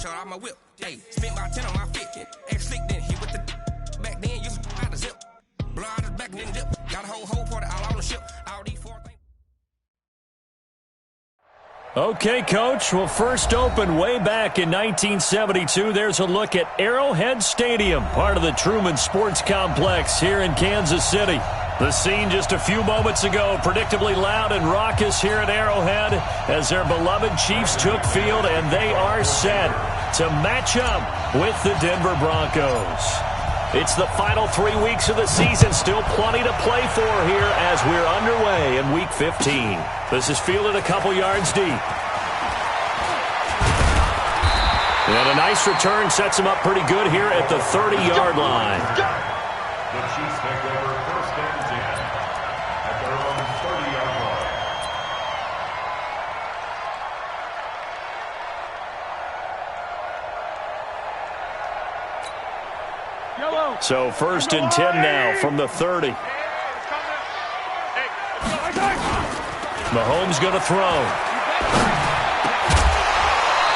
shut off my whip. Hey, spent about 10 on my fit. Ex-slick then hit with the back then. Used to out the zip. Blow out his back and then dip. Got a whole party all on the ship. All these 4 things. Okay, Coach. Well, first opened way back in 1972. There's a look at Arrowhead Stadium, part of the Truman Sports Complex here in Kansas City. The scene just a few moments ago, predictably loud and raucous here at Arrowhead as their beloved Chiefs took field, and they are set to match up with the Denver Broncos. It's the final 3 weeks of the season, still plenty to play for here as we're underway in Week 15. This is fielded a couple yards deep. And a nice return sets him up pretty good here at the 30-yard line. The Chiefs take over first and 10 at their own 30-yard line. So first and 10 now from the 30. Mahomes going to throw.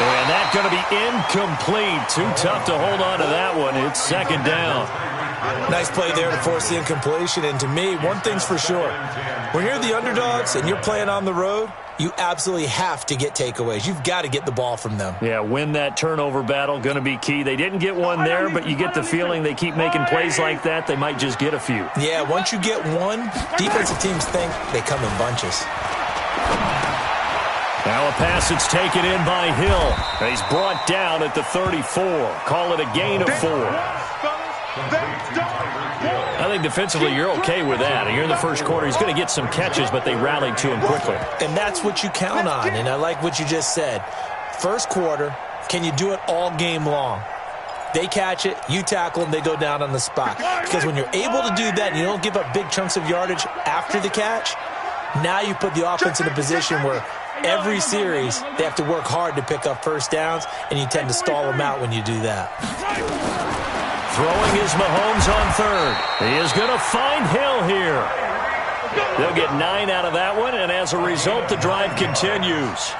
And that's going to be incomplete. Too tough to hold on to that one. It's second down. Nice play there to force the incompletion. And to me, one thing's for sure. When you're the underdogs and you're playing on the road, you absolutely have to get takeaways. You've got to get the ball from them. Yeah, win that turnover battle, going to be key. They didn't get one there, but you get the feeling they keep making plays like that, they might just get a few. Yeah, once you get one, defensive teams think they come in bunches. Now a pass that's taken in by Hill. He's brought down at the 34. Call it a gain of 4. I think defensively you're okay with that. You're in the first quarter. He's going to get some catches, but they rallied to him quickly. And that's what you count on, and I like what you just said. First quarter, can you do it all game long? They catch it, you tackle them, they go down on the spot. Because when you're able to do that and you don't give up big chunks of yardage after the catch, now you put the offense in a position where every series they have to work hard to pick up first downs, and you tend to stall them out when you do that. Throwing is Mahomes on third. He is going to find Hill here. They'll get 9 out of that one, and as a result, the drive continues.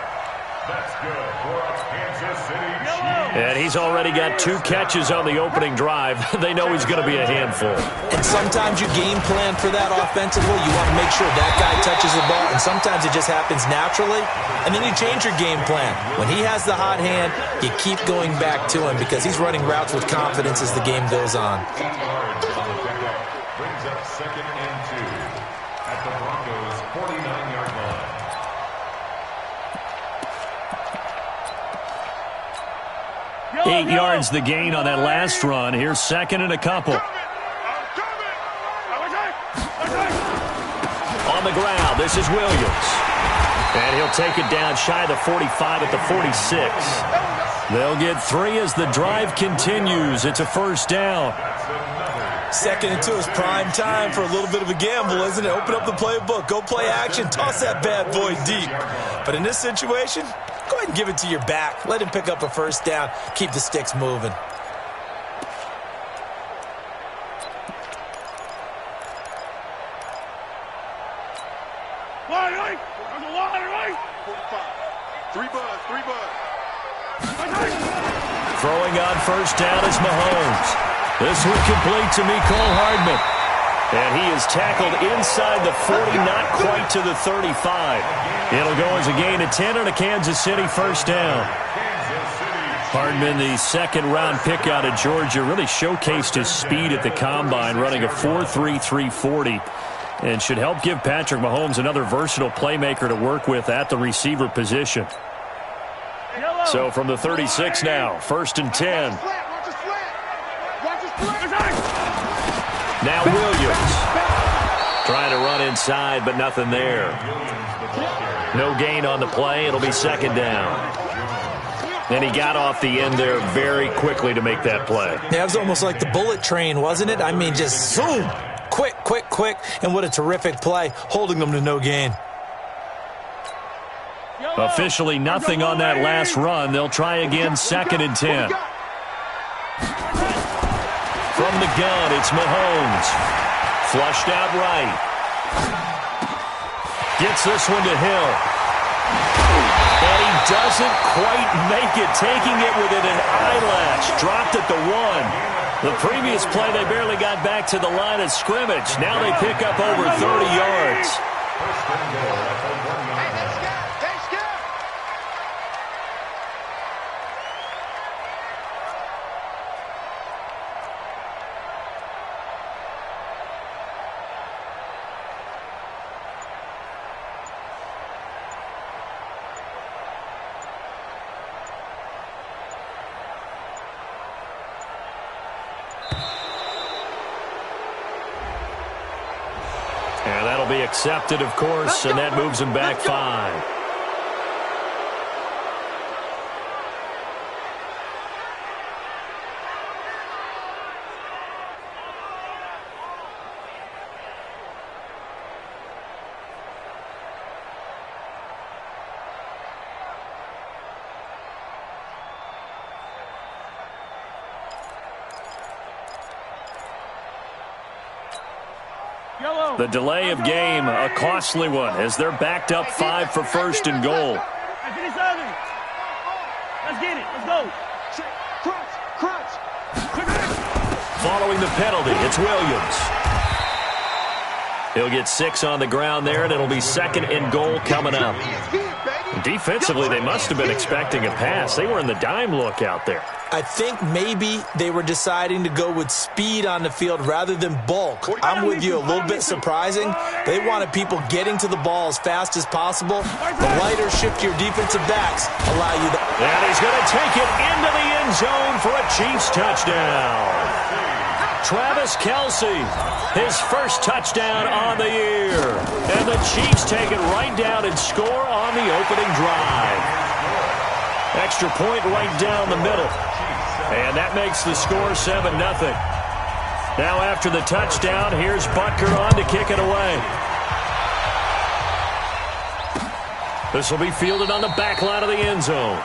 That's good for a Kansas City Chiefs. And he's already got 2 catches on the opening drive. They know he's going to be a handful. And sometimes you game plan for that offensively. You want to make sure that guy touches the ball, and sometimes it just happens naturally. And then you change your game plan. When he has the hot hand, you keep going back to him because he's running routes with confidence as the game goes on. Brings up second and 2 at the Broncos' 49-yard line. 8 yards the gain on that last run. Here's second and a couple. On the ground, this is Williams. And he'll take it down shy of the 45 at the 46. They'll get 3 as the drive continues. It's a first down. Second and 2 is prime time for a little bit of a gamble, isn't it? Open up the playbook, go play action, toss that bad boy deep. But in this situation, go ahead and give it to your back. Let him pick up a first down. Keep the sticks moving. Throwing on first down is Mahomes. This one complete to Mecole Hardman. And he is tackled inside the 40, not quite to the 35. It'll go as a gain of 10 on a Kansas City first down. Hardman, the second-round pick out of Georgia, really showcased his speed at the Combine, running a 4.3 340, and should help give Patrick Mahomes another versatile playmaker to work with at the receiver position. So from the 36 now, first and 10. Now Williams trying to run inside, but nothing there. No gain on the play. It'll be second down. And he got off the end there very quickly to make that play. Yeah, it was almost like the bullet train, wasn't it? I mean, just zoom. Quick, quick, quick. And what a terrific play, holding them to no gain. Officially nothing on that last run. They'll try again, second and 10. From the gun, it's Mahomes. Flushed out right. Gets this one to Hill. And he doesn't quite make it, taking it within an eyelash. Dropped at the 1. The previous play, they barely got back to the line of scrimmage. Now they pick up over 30 yards. First and goal at the 1-yard line. And that'll be accepted, of course, and that moves him back 5. The delay of game, a costly one, as they're backed up 5 for first and goal. Let's get it. Let's go. Crunch. Following the penalty, it's Williams. He'll get 6 on the ground there, and it'll be second and goal coming up. Defensively, they must have been expecting a pass. They were in the dime look out there. I think maybe they were deciding to go with speed on the field rather than bulk. I'm with you, a little bit surprising. They wanted people getting to the ball as fast as possible. The lighter, shiftier defensive backs allow you to... And he's going to take it into the end zone for a Chiefs touchdown. Travis Kelce, his first touchdown on the year. And the Chiefs take it right down and score on the opening drive. Extra point right down the middle. And that makes the score 7-0. Now after the touchdown, here's Butker on to kick it away. This will be fielded on the back line of the end zone.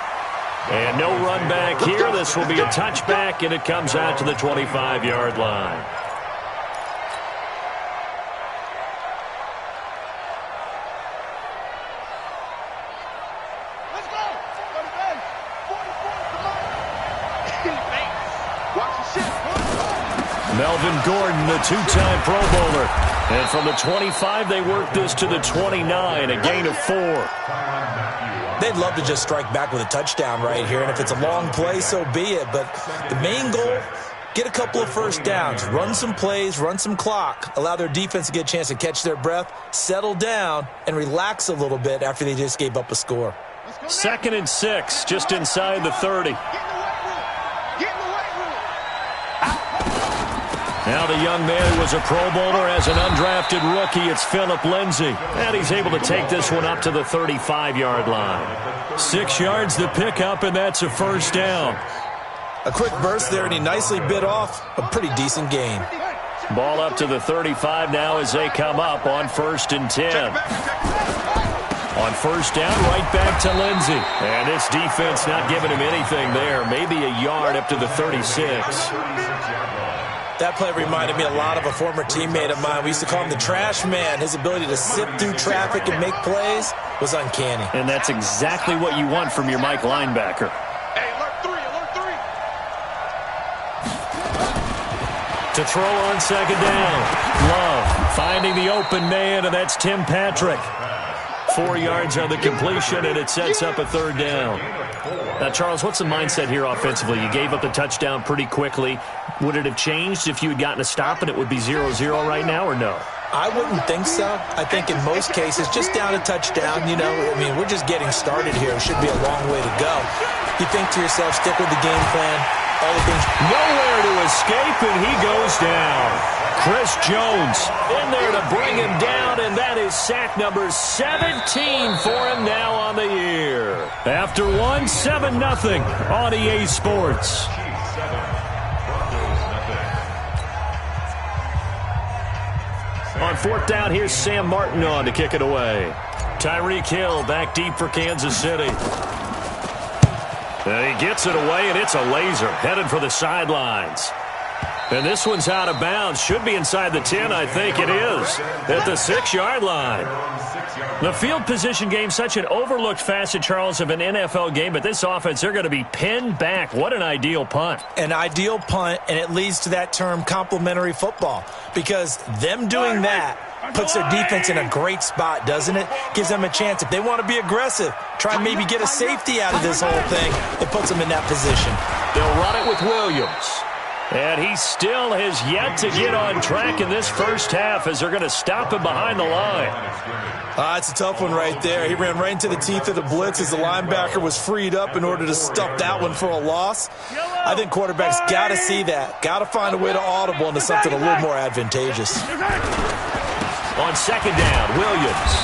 And no run back here. This will be a touchback, and it comes out to the 25-yard line. Melvin Gordon, the two-time Pro Bowler. And from the 25, they work this to the 29, a gain of 4. They'd love to just strike back with a touchdown right here, and if it's a long play, so be it. But the main goal, get a couple of first downs, run some plays, run some clock, allow their defense to get a chance to catch their breath, settle down, and relax a little bit after they just gave up a score. 2nd and 6, just inside the 30. Now the young man who was a Pro Bowler as an undrafted rookie, it's Phillip Lindsay. And he's able to take this one up to the 35-yard line. 6 yards the pickup, and that's a first down. A quick burst there, and he nicely bit off a pretty decent gain. Ball up to the 35 now as they come up on 1st and 10. On first down, right back to Lindsay. And this defense not giving him anything there. Maybe a yard up to the 36. That play reminded me a lot of a former teammate of mine. We used to call him the trash man. His ability to sift through traffic and make plays was uncanny. And that's exactly what you want from your Mike linebacker. Hey, alert 3. To throw on second down. Love finding the open man, and that's Tim Patrick. 4 yards on the completion, and it sets up a third down. Now, Charles, what's the mindset here offensively? You gave up the touchdown pretty quickly. Would it have changed if you had gotten a stop and it would be 0-0 right now, or no? I wouldn't think so. I think in most cases, just down a touchdown, you know, I mean, we're just getting started here. It should be a long way to go. You think to yourself, stick with the game plan, all the things. Nowhere to escape, and he goes down. Chris Jones in there to bring him down, and that is sack number 17 for him now on the year. After one, 7-0 on EA Sports. On 4th down, here's Sam Martin on to kick it away. Tyreek Hill back deep for Kansas City. And he gets it away, and it's a laser headed for the sidelines. And this one's out of bounds. Should be inside the 10, I think it is, at the 6-yard line. The field position game, such an overlooked facet, Charles, of an NFL game, but this offense, they're going to be pinned back. What an ideal punt. An ideal punt, and it leads to that term complementary football, because them doing that puts their defense in a great spot, doesn't it? Gives them a chance. If they want to be aggressive, try and maybe get a safety out of this whole thing, it puts them in that position. They'll run it with Williams. And he still has yet to get on track in this first half as they're going to stop him behind the line. It's a tough one right there. He ran right into the teeth of the blitz as the linebacker was freed up in order to stuff that one for a loss. I think quarterbacks got to see that. Got to find a way to audible into something a little more advantageous. On second down, Williams.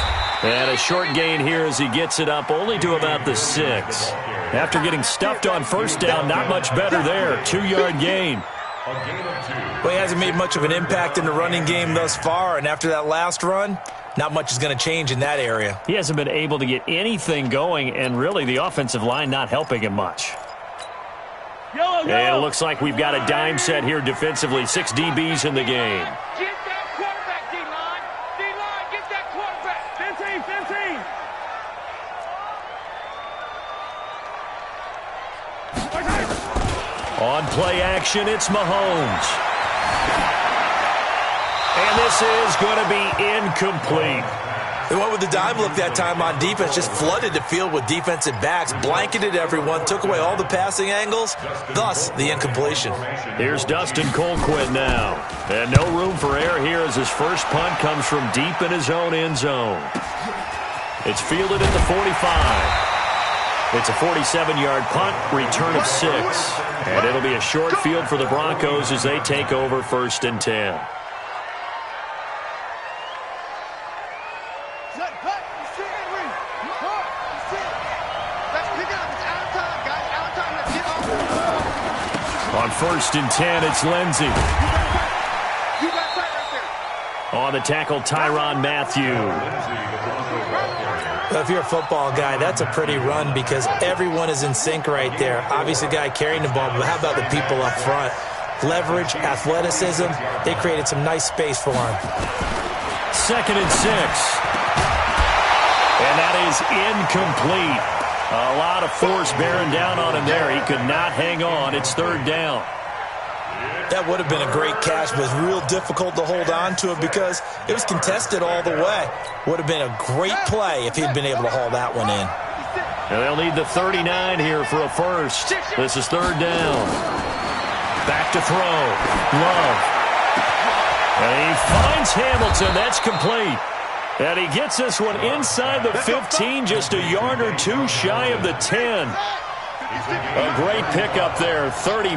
And a short gain here as he gets it up only to about the 6. After getting stuffed on first down, not much better there. 2-yard gain. Well, he hasn't made much of an impact in the running game thus far, and after that last run, not much is going to change in that area. He hasn't been able to get anything going, and really the offensive line not helping him much. And it looks like we've got a dime set here defensively. 6 DBs in the game. Get that quarterback, D-line. D-line, get that quarterback. 15. On play action, it's Mahomes. And this is going to be incomplete. They went with the dime look that time on defense, just flooded the field with defensive backs, blanketed everyone, took away all the passing angles, thus the incompletion. Here's Dustin Colquitt now. And no room for error here as his first punt comes from deep in his own end zone. It's fielded at the 45. It's a 47-yard punt, return of 6. And it'll be a short field for the Broncos as they take over 1st and 10. On 1st and 10, it's Lindsey. On the tackle, Tyrann Mathieu. Well, if you're a football guy, that's a pretty run because everyone is in sync right there. Obviously, the guy carrying the ball, but how about the people up front? Leverage, athleticism, they created some nice space for him. 2nd and 6. And that is incomplete. A lot of force bearing down on him there. He could not hang on. It's 3rd down. That would have been a great catch, but it was real difficult to hold on to it because it was contested all the way. Would have been a great play if he'd been able to haul that one in. And they'll need the 39 here for a first. This is 3rd down. Back to throw. Love. And he finds Hamilton. That's complete. And he gets this one inside the 15, just a yard or 2 shy of the 10. A great pickup there, 35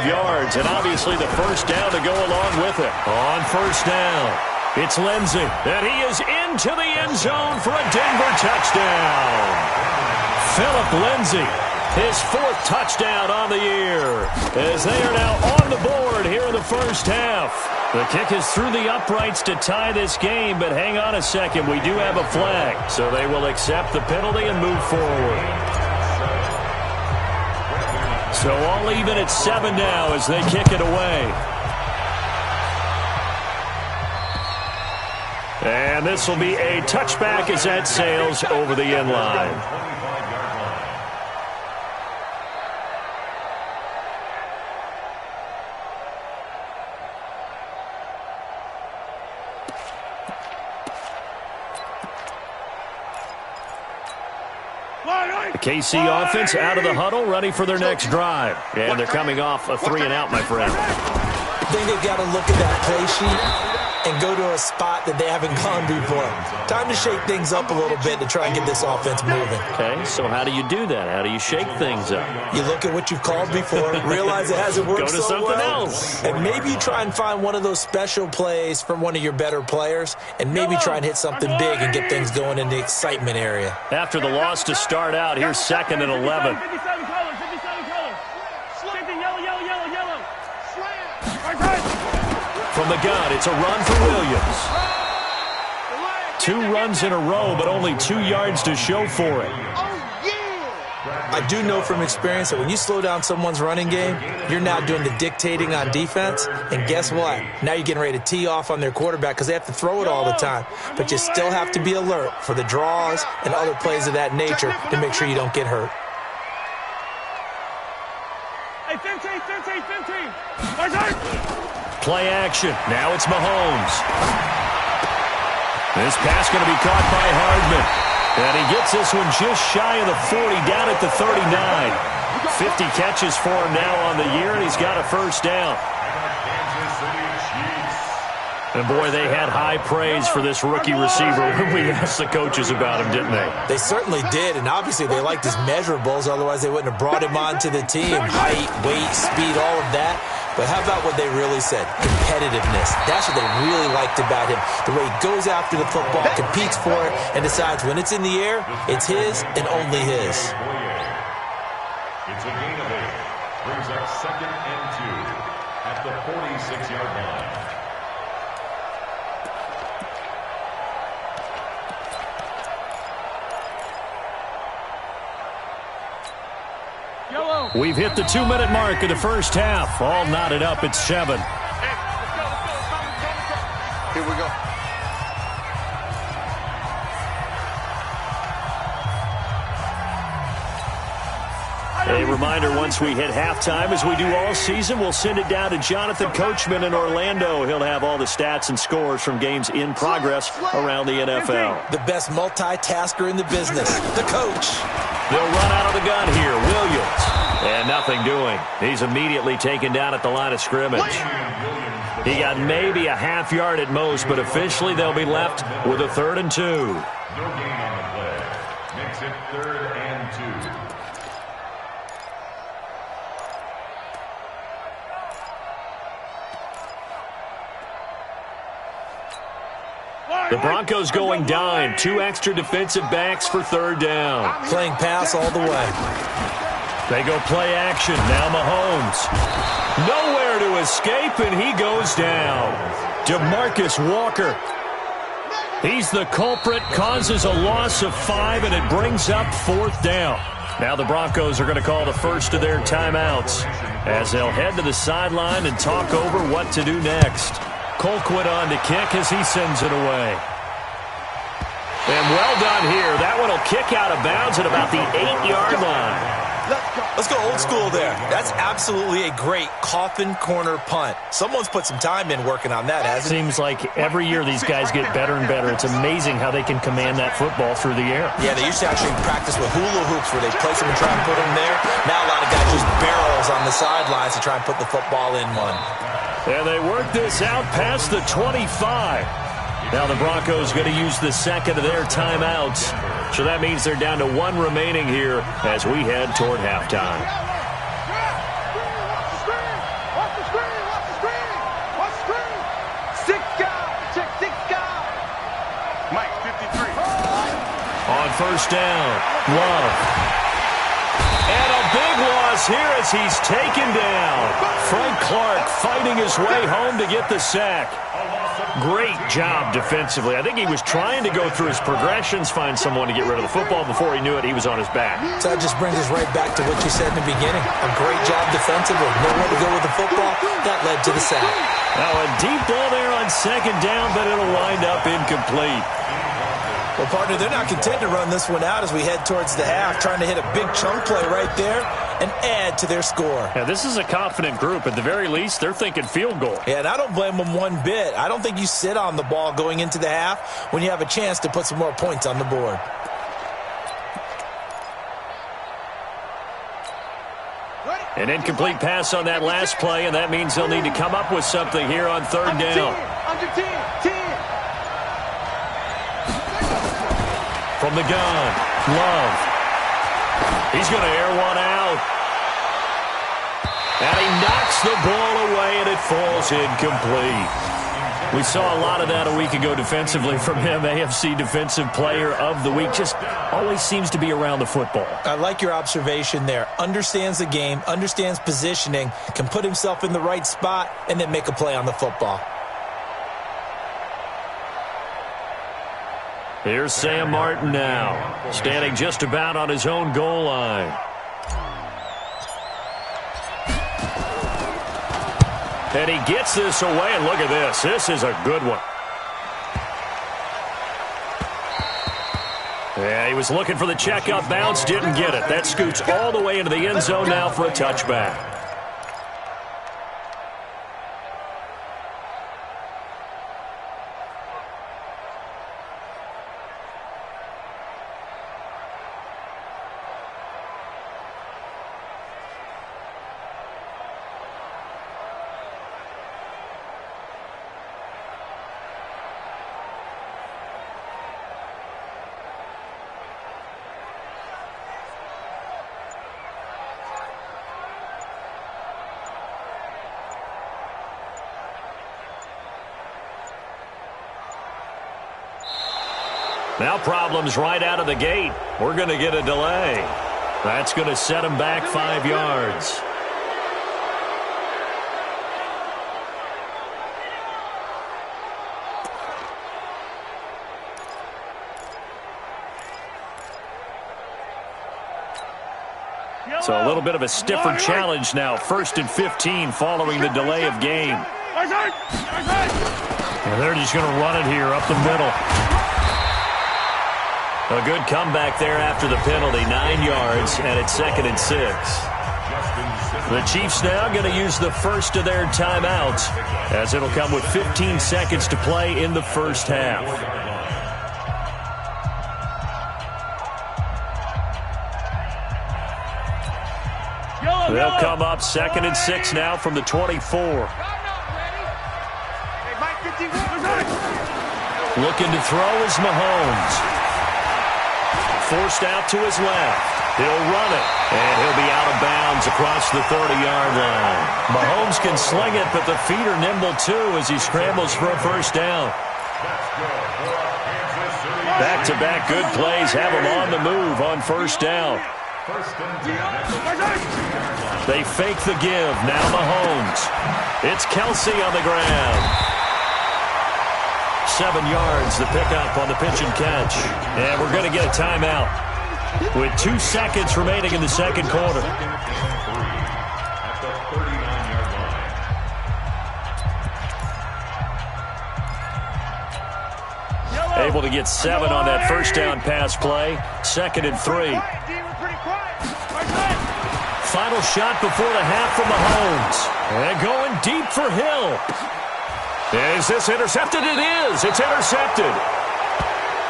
yards, and obviously the first down to go along with it. On 1st down, it's Lindsey, and he is into the end zone for a Denver touchdown. Phillip Lindsey, his 4th touchdown on the year, as they are now on the board here in the first half. The kick is through the uprights to tie this game, but hang on a second, we do have a flag, so they will accept the penalty and move forward. So all even at 7 now as they kick it away. And this will be a touchback as that sails over the end line. The KC offense out of the huddle, ready for their next drive. And they're coming off a 3-and-out, my friend. I think they've got to look at that play sheet and go to a spot that they haven't gone before. Time to shake things up a little bit to try and get this offense moving. Okay, so how do you do that? How do you shake things up? You look at what you've called before, realize it hasn't worked go to so something well, else. and maybe you try and find one of those special plays from one of your better players, and maybe try and hit something big and get things going in the excitement area. After the loss to start out, here's 2nd and 11. 57 colors. 50 yellow. From the gun, it's a run for Williams. 2 runs in a row, but only 2 yards to show for it. I I do know from experience that when you slow down someone's running game, you're now doing the dictating on defense. And guess what? Now you're getting ready to tee off on their quarterback because they have to throw it all the time. But you still have to be alert for the draws and other plays of that nature to make sure you don't get hurt. Hey, 15. Play action. Now it's Mahomes. This pass going to be caught by Hardman. And he gets this one just shy of the 40, down at the 39. 50 catches for him now on the year, and he's got a first down. And, boy, they had high praise for this rookie receiver when we asked the coaches about him, didn't they? They certainly did, and obviously they liked his measurables. Otherwise, they wouldn't have brought him onto the team. Height, weight, speed, all of that. But how about what they really said? Competitiveness. That's what they really liked about him. The way he goes after the football, competes for it, and decides when it's in the air, it's his and only his. It's a gain of 8. Brings up 2nd and 2 at the 46-yard line. We've hit the 2-minute mark of the first half. All knotted up at 7. Here we go. A reminder, once we hit halftime, as we do all season, we'll send it down to Jonathan Coachman in Orlando. He'll have all the stats and scores from games in progress around the NFL. The best multitasker in the business, the coach. They'll run out of the gun here. Williams. And nothing doing. He's immediately taken down at the line of scrimmage. He got maybe a half yard at most, but officially they'll be left with a 3rd and 2. No gain on the play. Makes it 3rd and 2. The Broncos going dime. 2 extra defensive backs for 3rd down. Playing pass all the way. They go play action. Now Mahomes. Nowhere to escape, and he goes down. DeMarcus Walker. He's the culprit, causes a loss of 5, and it brings up 4th down. Now the Broncos are going to call the first of their timeouts as they'll head to the sideline and talk over what to do next. Colquitt on to kick as he sends it away. And well done here. That one will kick out of bounds at about the 8-yard line. Let's go old school there. That's absolutely a great coffin corner punt. Someone's put some time in working on that, hasn't it? Seems like every year these guys get better and better. It's amazing how they can command that football through the air. Yeah, they used to actually practice with hula hoops where they place them and try and put them there. Now a lot of guys just barrels on the sidelines to try and put the football in one. And they work this out past the 25. Now the Broncos going to use the second of their timeouts. So that means they're down to 1 remaining here as we head toward halftime. Watch the screen. 6 guys. Check 6 guys. Mike, 53. On first down, Love. And a big loss here as he's taken down. Frank Clark fighting his way home to get the sack. Great job defensively. I think he was trying to go through his progressions, find someone to get rid of the football. Before he knew it, he was on his back. So that just brings us right back to what you said in the beginning. A great job defensively. Nowhere to go with the football. That led to the sack. Now a deep ball there on 2nd down, but it'll wind up incomplete. Well, partner, they're not content to run this one out as we head towards the half, trying to hit a big chunk play right there and add to their score. Yeah, this is a confident group. At the very least, they're thinking field goal. Yeah, and I don't blame them one bit. I don't think you sit on the ball going into the half when you have a chance to put some more points on the board. An incomplete pass on that last play, and that means they'll need to come up with something here on 3rd down. Under 10. From the gun, Love. He's going to air one out. And he knocks the ball away, and it falls incomplete. We saw a lot of that a week ago defensively from him. AFC Defensive Player of the Week. Just always seems to be around the football. I like your observation there. Understands the game, understands positioning, can put himself in the right spot, and then make a play on the football. Here's Sam Martin now, standing just about on his own goal line. And he gets this away, and look at this. This is a good one. Yeah, he was looking for the checkup bounce, didn't get it. That scoots all the way into the end zone now for a touchback. Now problems right out of the gate. We're going to get a delay. That's going to set him back 5 yards. So a little bit of a stiffer challenge now. 1st and 15 following the delay of game. And they're just going to run it here up the middle. A good comeback there after the penalty, 9 yards, and it's 2nd and 6. The Chiefs now going to use the first of their timeouts, as it'll come with 15 seconds to play in the first half. They'll come up 2nd and 6 now from the 24. Looking to throw is Mahomes. Forced out to his left. He'll run it, and he'll be out of bounds across the 30-yard line. Mahomes can sling it, but the feet are nimble, too, as he scrambles for a first down. Back-to-back good plays have him on the move on first down. They fake the give. Now Mahomes. It's Kelsey on the ground. 7 yards, the pickup on the pitch and catch. And we're going to get a timeout with 2 seconds remaining in the second quarter. Able to get 7 on that first down pass play. 2nd and 3. Final shot before the half from Mahomes. And going deep for Hill. Is this intercepted? It is. It's intercepted.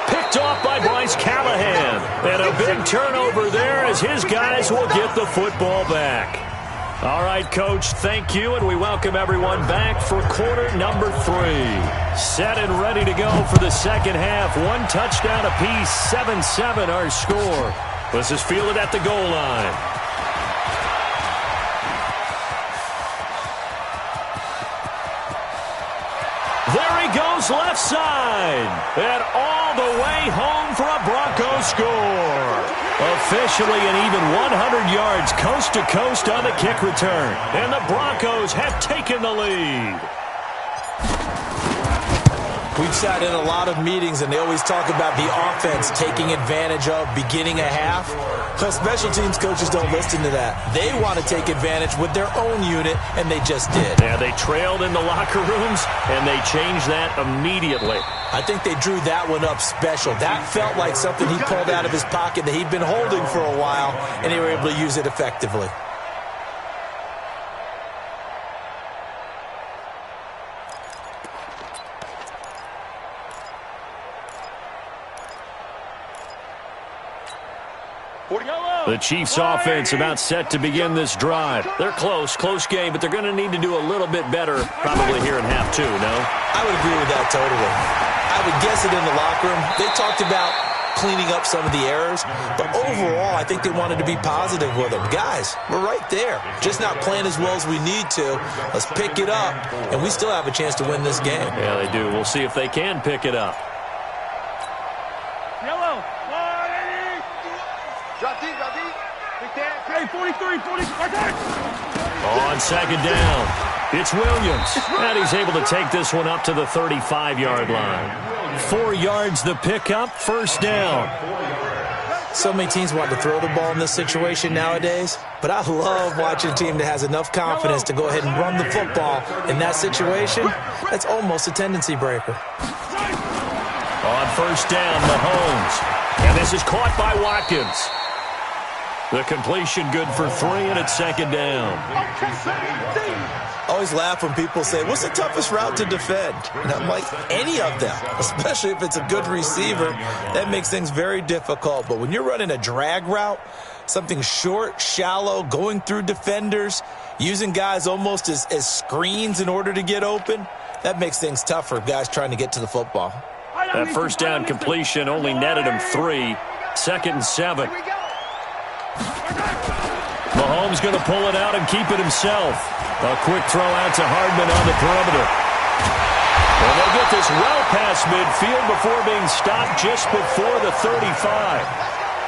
Picked off by Bryce Callahan. And a big turnover there as his guys will get the football back. All right, Coach, thank you, and we welcome everyone back for quarter number 3. Set and ready to go for the second half. 1 touchdown apiece, 7-7 our score. Let's just feel it at the goal line. There he goes left side. And all the way home for a Broncos score. Officially an even 100 yards coast to coast on the kick return. And the Broncos have taken the lead. We've sat in a lot of meetings, and they always talk about the offense taking advantage of beginning a half. But special teams coaches don't listen to that. They want to take advantage with their own unit, and they just did. Yeah, they trailed in the locker rooms, and they changed that immediately. I think they drew that one up special. That felt like something he pulled out of his pocket that he'd been holding for a while, and they were able to use it effectively. The Chiefs offense about set to begin this drive. They're close game, but they're going to need to do a little bit better probably here in half 2, no? I would agree with that totally. I would guess it in the locker room. They talked about cleaning up some of the errors, but overall I think they wanted to be positive with them. Guys, we're right there. Just not playing as well as we need to. Let's pick it up, and we still have a chance to win this game. Yeah, they do. We'll see if they can pick it up. Yellow. Hey, 43, 40. On second down, it's Williams. And he's able to take this one up to the 35-yard line. 4 yards the pickup, first down. So many teams want to throw the ball in this situation nowadays. But I love watching a team that has enough confidence to go ahead and run the football. In that situation, that's almost a tendency breaker. On first down, Mahomes. And this is caught by Watkins. The completion good for 3, and it's second down. I always laugh when people say, what's the toughest route to defend? And I'm like, any of them, especially if it's a good receiver. That makes things very difficult. But when you're running a drag route, something short, shallow, going through defenders, using guys almost as screens in order to get open, that makes things tough for guys trying to get to the football. That first down completion only netted him 3. Second and 7. Mahomes going to pull it out and keep it himself. A quick throw out to Hardman on the perimeter. And they get this well past midfield before being stopped just before the 35.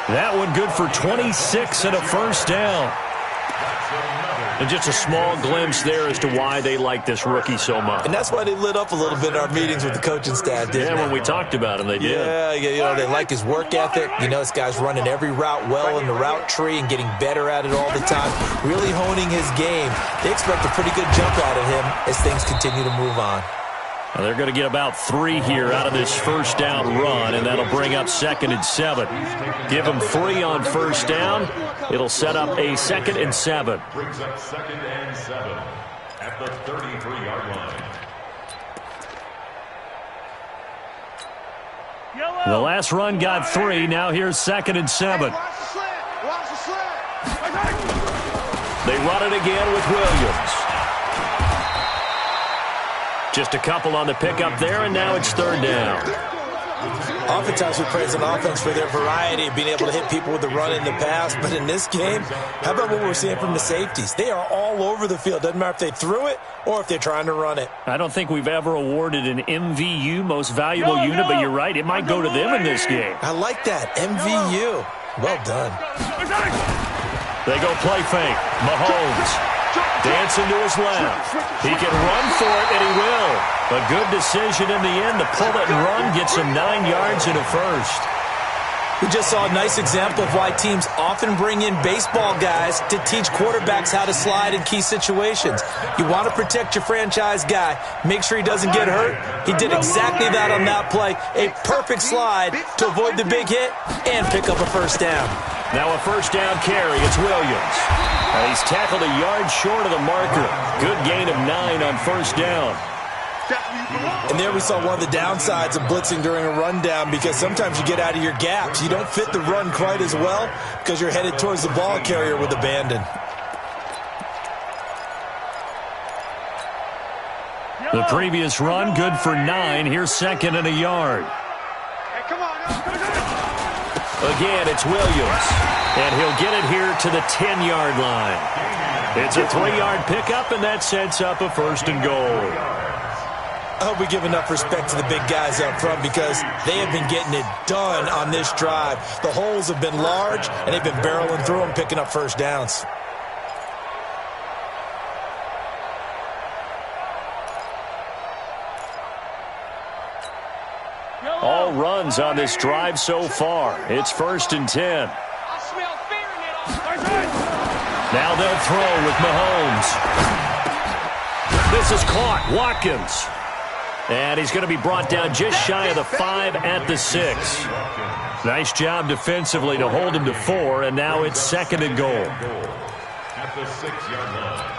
That one good for 26 and a first down. And just a small glimpse there as to why they like this rookie so much. And that's why they lit up a little bit in our meetings with the coaching staff, didn't they? When we talked about him, they did. Yeah, they like his work ethic. This guy's running every route well in the route tree and getting better at it all the time, really honing his game. They expect a pretty good jump out of him as things continue to move on. Now they're going to get about 3 here out of this first down run, and that'll bring up second and 7. Give them 3 on first down. It'll set up a second and 7. Brings up second and 7 at the 33-yard line. The last run got 3. Now here's second and 7. They run it again with Williams. Just a couple on the pickup there, and now it's third down. Oftentimes we praise an offense for their variety of being able to hit people with the run in the pass, but in this game, how about what we're seeing from the safeties? They are all over the field. Doesn't matter if they threw it or if they're trying to run it. I don't think we've ever awarded an MVU, most valuable unit, but you're right, it might go to them in this game. I like that, MVU. Well done. They go play fake. Mahomes dancing to his left. He can run for it, and he will. A good decision in the end to pull it and run, gets him 9 yards and a first. We just saw a nice example of why teams often bring in baseball guys to teach quarterbacks how to slide in key situations. You want to protect your franchise guy. Make sure he doesn't get hurt. He did exactly that on that play. A perfect slide to avoid the big hit and pick up a first down. Now a first down carry. It's Williams. He's tackled a yard short of the marker. Good gain of 9 on first down. And there we saw one of the downsides of blitzing during a rundown, because sometimes you get out of your gaps. You don't fit the run quite as well because you're headed towards the ball carrier with abandon. The previous run good for 9. Here's second and a yard. Again, it's Williams. And he'll get it here to the 10-yard line. It's a 3-yard pickup, and that sets up a first and goal. I hope we give enough respect to the big guys up front, because they have been getting it done on this drive. The holes have been large, and they've been barreling through them, picking up first downs. All runs on this drive so far. It's first and 10. Now they'll throw with Mahomes. This is caught. Watkins. And he's going to be brought down just shy of the 5 at the 6. Nice job defensively to hold him to 4, and now it's second and goal. At the 6-yard line.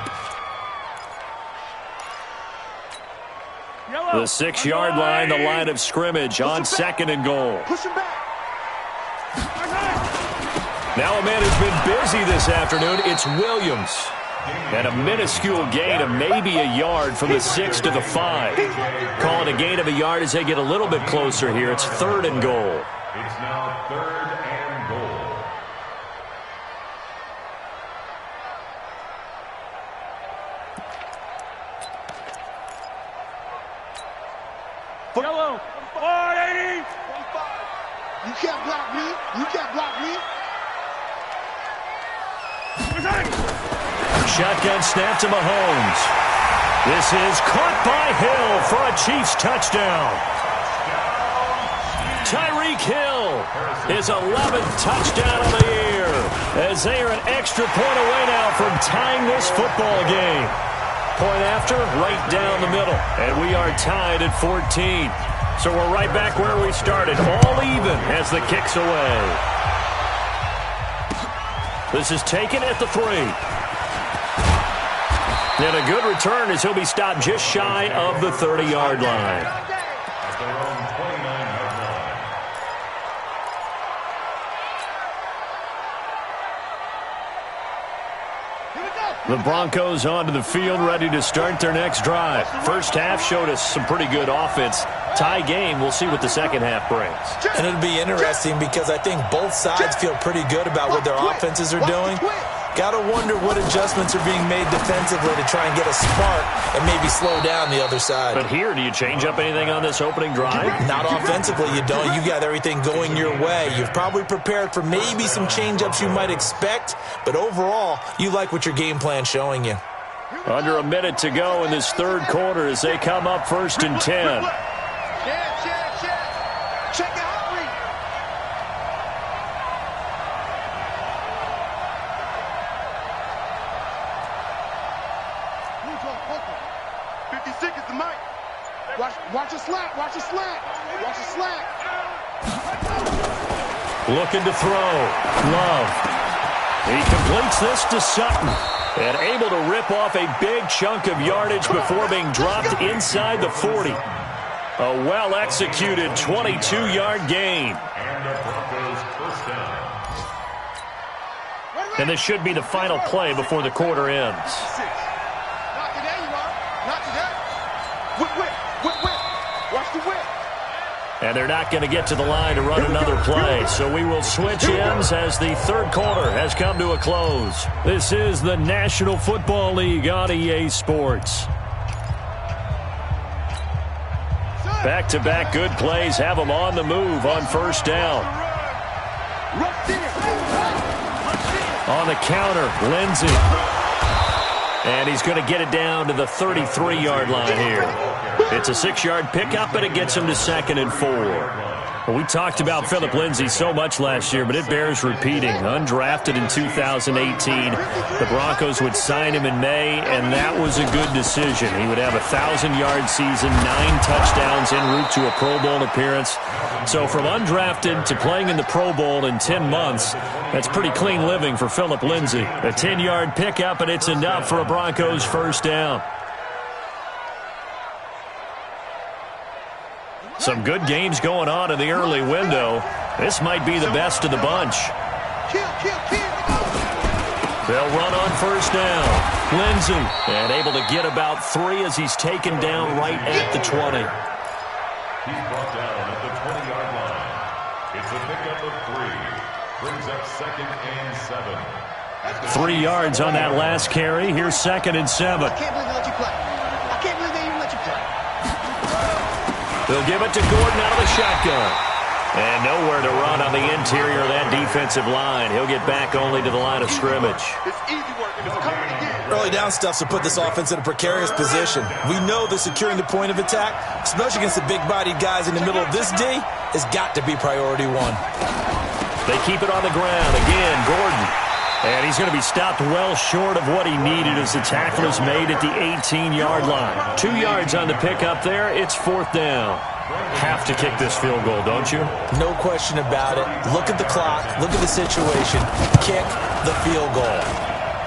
The 6-yard line, the line of scrimmage on second and goal. Now a man who's been busy this afternoon, it's Williams. And a minuscule gain of maybe a yard from the 6 to the 5. Calling a gain of a yard as they get a little bit closer here. It's third and goal. It's now third and goal. Yellow. 480. You can't block me. You can't block me. Shotgun snap to Mahomes. This is caught by Hill for a Chiefs touchdown. Tyreek Hill, his 11th touchdown of the year. as they are an extra point away now from tying this football game. Point after, right down the middle, and we are tied at 14. So we're right back where we started, all even as the kick's away. This is taken at the 3. And a good return as he'll be stopped just shy of the 30-yard line. At their own 29-yard line. The Broncos onto the field, ready to start their next drive. First half showed us some pretty good offense. Tie game, we'll see what the second half brings. And it'll be interesting because I think both sides feel pretty good about what their offenses are doing. Got to wonder what adjustments are being made defensively to try and get a spark and maybe slow down the other side. But here, do you change up anything on this opening drive? Not offensively, you don't. You got everything going your way. You've probably prepared for maybe some change-ups you might expect, but overall, you like what your game plan's showing you. Under a minute to go in this third quarter as they come up 1st and 10. Check out Henry. Is the mic. Watch the slack. Watch the slack. Watch the slack. Looking to throw. Love. He completes this to Sutton. And able to rip off a big chunk of yardage before being dropped inside the 40. A well-executed 22-yard gain. And the Broncos first down. And this should be the final play before the quarter ends. Not today, you are. Not today. Whip. Watch the whip. And they're not going to get to the line to run another play. So we will switch ends as the third quarter has come to a close. This is the National Football League on EA Sports. Back-to-back good plays have them on the move on first down. On the counter, Lindsey. And he's going to get it down to the 33-yard line here. It's a 6-yard pickup, and it gets him to 2nd and 4. Well, we talked about Philip Lindsay so much last year, but it bears repeating. Undrafted in 2018, the Broncos would sign him in May, and that was a good decision. He would have a 1,000-yard season, 9 touchdowns en route to a Pro Bowl appearance. So from undrafted to playing in the Pro Bowl in 10 months, that's pretty clean living for Philip Lindsay. A 10-yard pickup, and it's enough for a Broncos first down. Some good games going on in the early window. This might be the best of the bunch. They'll run on first down. Lindsey, and able to get about 3 as he's taken down right at the 20. He's brought down at the 20-yard line. It's a pickup of 3. Brings up 2nd and 7. 3 yards on that last carry. Here's 2nd and 7. I can't believe they let you play. I can't believe they even let you play. They'll give it to Gordon out of the shotgun. And nowhere to run on the interior of that defensive line. He'll get back only to the line of scrimmage. It's easy work, and it's coming again. Early down stuff to put this offense in a precarious position. We know that securing the point of attack, especially against the big-bodied guys in the middle of this D, has got to be priority 1. They keep it on the ground. Again, Gordon. And he's going to be stopped well short of what he needed as the tackle is made at the 18-yard line. 2 yards on the pickup there. It's 4th down. Have to kick this field goal, don't you? No question about it. Look at the clock. Look at the situation. Kick the field goal.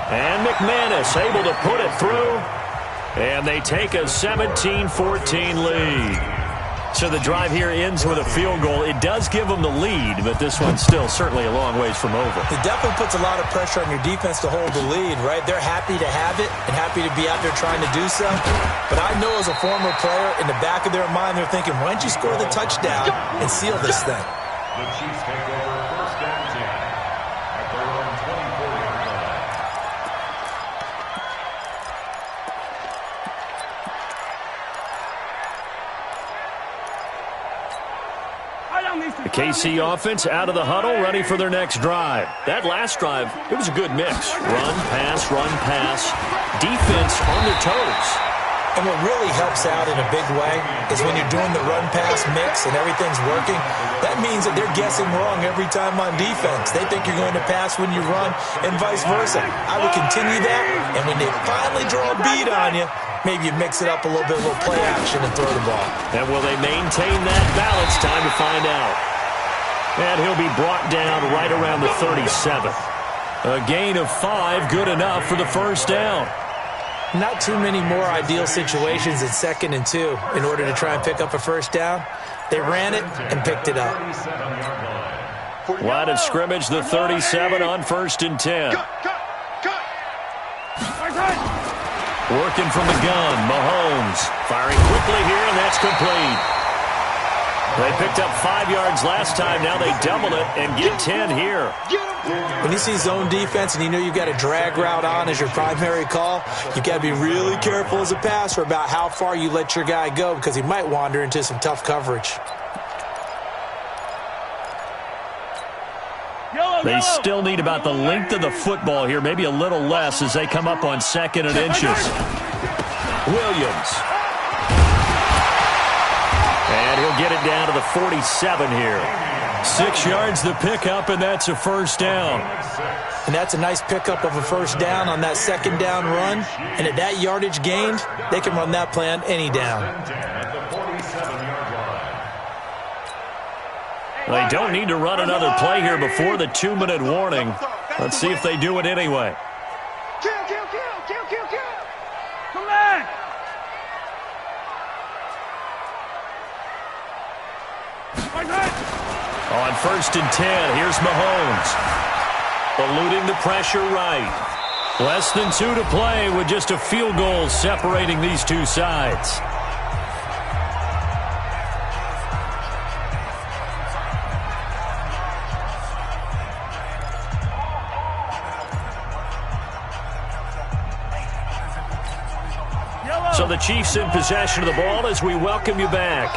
And McManus able to put it through. And they take a 17-14 lead. So the drive here ends with a field goal. It does give them the lead, but this one's still certainly a long ways from over. It definitely puts a lot of pressure on your defense to hold the lead, right? They're happy to have it and happy to be out there trying to do so. But I know as a former player, in the back of their mind, they're thinking, why don't you score the touchdown and seal this thing? The Chiefs take over 1st and 10 at their own 24-yard line. The KC offense out of the huddle, ready for their next drive. That last drive, it was a good mix. Run, pass, defense on their toes. And what really helps out in a big way is when you're doing the run-pass mix and everything's working, that means that they're guessing wrong every time on defense. They think you're going to pass when you run and vice versa. I would continue that, and when they finally draw a beat on you, maybe you mix it up a little bit, a little play action, and throw the ball. And will they maintain that balance? Time to find out. And he'll be brought down right around the 37th. A gain of 5, good enough for the first down. Not too many more ideal situations in 2nd and 2 in order to try and pick up a first down. They ran it and picked it up. Line of scrimmage, the 37 on 1st and 10. Working from the gun, Mahomes firing quickly here, and that's complete. They picked up 5 yards last time. Now they double it and get 10 here. When you see zone defense and you know you've got a drag route on as your primary call, you've got to be really careful as a passer about how far you let your guy go because he might wander into some tough coverage. They still need about the length of the football here, maybe a little less as they come up on 2nd and inches. Williams. And he'll get it down to the 47 here. 6 yards the pickup, and that's a first down. And that's a nice pickup of a first down on that 2nd down run. And at that yardage gained, they can run that play on any down. They don't need to run another play here before the 2-minute warning. Let's see if they do it anyway. Kill. Come back. On 1st and 10, here's Mahomes. Eluding the pressure right. Less than 2 to play with just a field goal separating these two sides. So the Chiefs in possession of the ball as we welcome you back.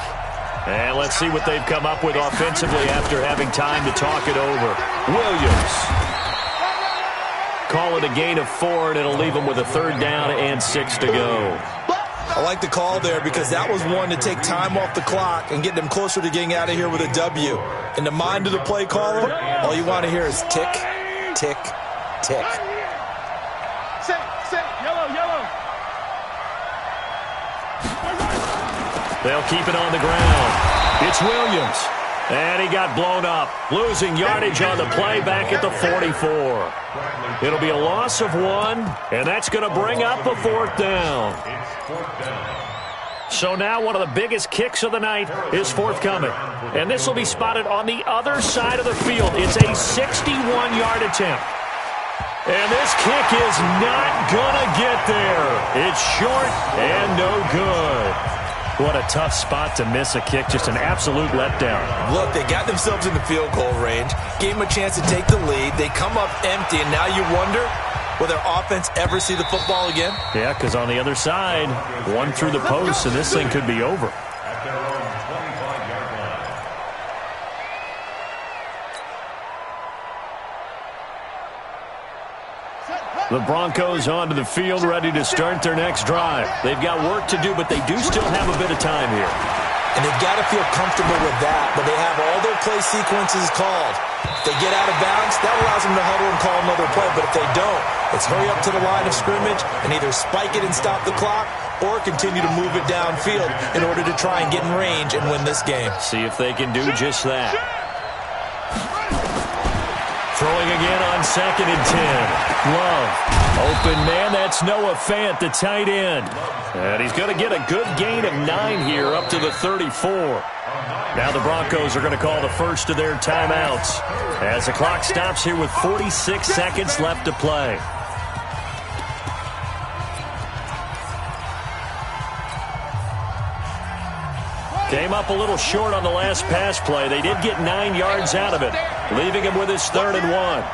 And let's see what they've come up with offensively after having time to talk it over. Williams. Call it a gain of 4, and it'll leave them with a 3rd down and 6 to go. I like the call there because that was one to take time off the clock and get them closer to getting out of here with a W. In the mind of the play caller, all you want to hear is tick, tick, tick. Yellow. They'll keep it on the ground. It's Williams. And he got blown up. Losing yardage on the play back at the 44. It'll be a loss of 1, and that's going to bring up a 4th down. So now one of the biggest kicks of the night is forthcoming. And this will be spotted on the other side of the field. It's a 61-yard attempt. And this kick is not going to get there. It's short and no good. What a tough spot to miss a kick. Just an absolute letdown. Look, they got themselves in the field goal range, gave them a chance to take the lead. They come up empty, and now you wonder, will their offense ever see the football again? Yeah, because on the other side, one through the post, and this thing could be over. The Broncos onto the field, ready to start their next drive. They've got work to do, but they do still have a bit of time here. And they've got to feel comfortable with that, but they have all their play sequences called. If they get out of bounds, that allows them to huddle and call another play, but if they don't, it's hurry up to the line of scrimmage and either spike it and stop the clock or continue to move it downfield in order to try and get in range and win this game. See if they can do just that. Throwing again on 2nd and 10. Love. Open man, that's Noah Fant, the tight end. And he's going to get a good gain of 9 here up to the 34. Now the Broncos are going to call the first of their timeouts as the clock stops here with 46 seconds left to play. Came up a little short on the last pass play. They did get 9 yards out of it, leaving him with his 3rd and 1.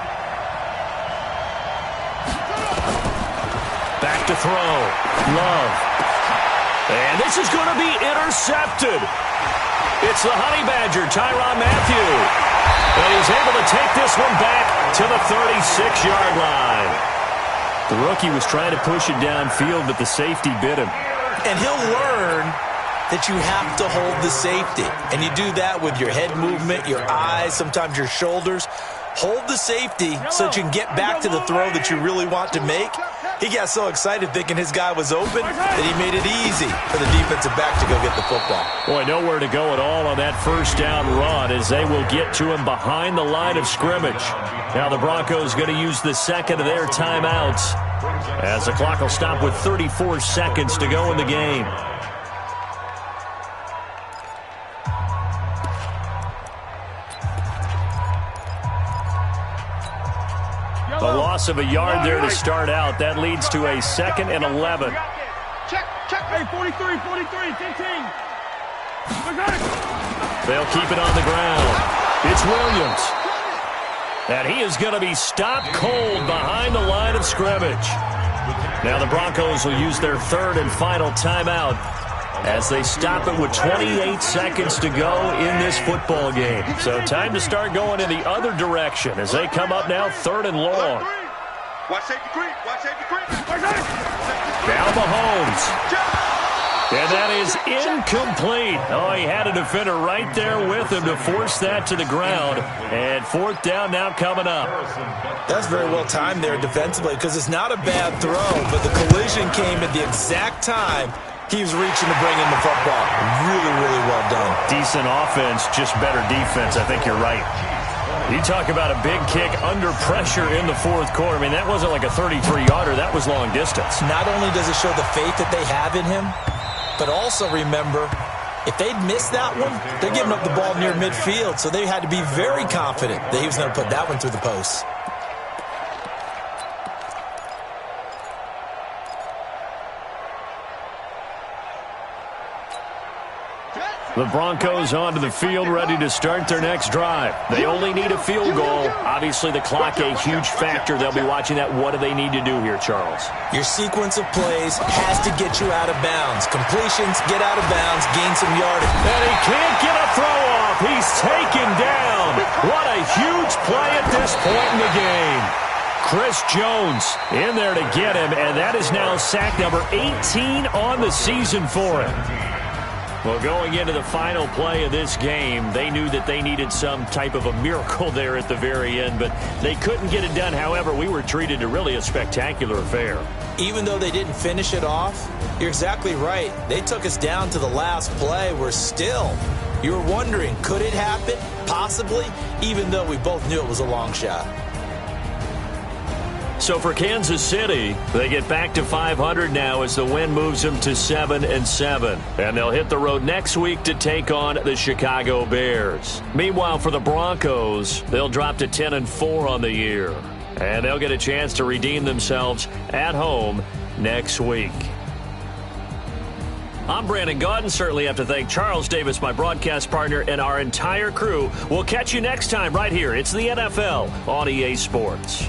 Back to throw. Love. And this is going to be intercepted. It's the Honey Badger, Tyrann Mathieu. And he's able to take this one back to the 36-yard line. The rookie was trying to push it downfield, but the safety bit him. And he'll learn that you have to hold the safety. And you do that with your head movement, your eyes, sometimes your shoulders. Hold the safety so that you can get back to the throw that you really want to make. He got so excited thinking his guy was open that he made it easy for the defensive back to go get the football. Boy, nowhere to go at all on that first down run as they will get to him behind the line of scrimmage. Now the Broncos going to use the second of their timeouts as the clock will stop with 34 seconds to go in the game. A loss of a yard there to start out. That leads to a 2nd and 11. Check. Hey, 43, 10-team. They'll keep it on the ground. It's Williams. And he is going to be stopped cold behind the line of scrimmage. Now the Broncos will use their 3rd and final timeout as they stop it with 28 seconds to go in this football game. So time to start going in the other direction as they come up now 3rd and long. Now Mahomes. And that is incomplete. Oh, he had a defender right there with him to force that to the ground. And 4th down now coming up. That's very well timed there defensively because it's not a bad throw, but the collision came at the exact time he was reaching to bring in the football. Really, really well done. Decent offense, just better defense. I think you're right. You talk about a big kick under pressure in the 4th quarter. I mean, that wasn't like a 33-yarder. That was long distance. Not only does it show the faith that they have in him, but also remember, if they'd missed that one, they're giving up the ball near midfield, so they had to be very confident that he was going to put that one through the post. The Broncos onto the field, ready to start their next drive. They only need a field goal. Obviously, the clock a huge factor. They'll be watching that. What do they need to do here, Charles? Your sequence of plays has to get you out of bounds. Completions, get out of bounds, gain some yardage. And he can't get a throw off. He's taken down. What a huge play at this point in the game. Chris Jones in there to get him, and that is now sack number 18 on the season for him. Well, going into the final play of this game, they knew that they needed some type of a miracle there at the very end, but they couldn't get it done. However, we were treated to really a spectacular affair. Even though they didn't finish it off, you're exactly right. They took us down to the last play. We're still, you were wondering, could it happen? Possibly, even though we both knew it was a long shot. So for Kansas City, they get back to 500 now as the win moves them to 7-7. And they'll hit the road next week to take on the Chicago Bears. Meanwhile, for the Broncos, they'll drop to 10-4 on the year. And they'll get a chance to redeem themselves at home next week. I'm Brandon Gaudin. Certainly have to thank Charles Davis, my broadcast partner, and our entire crew. We'll catch you next time right here. It's the NFL on EA Sports.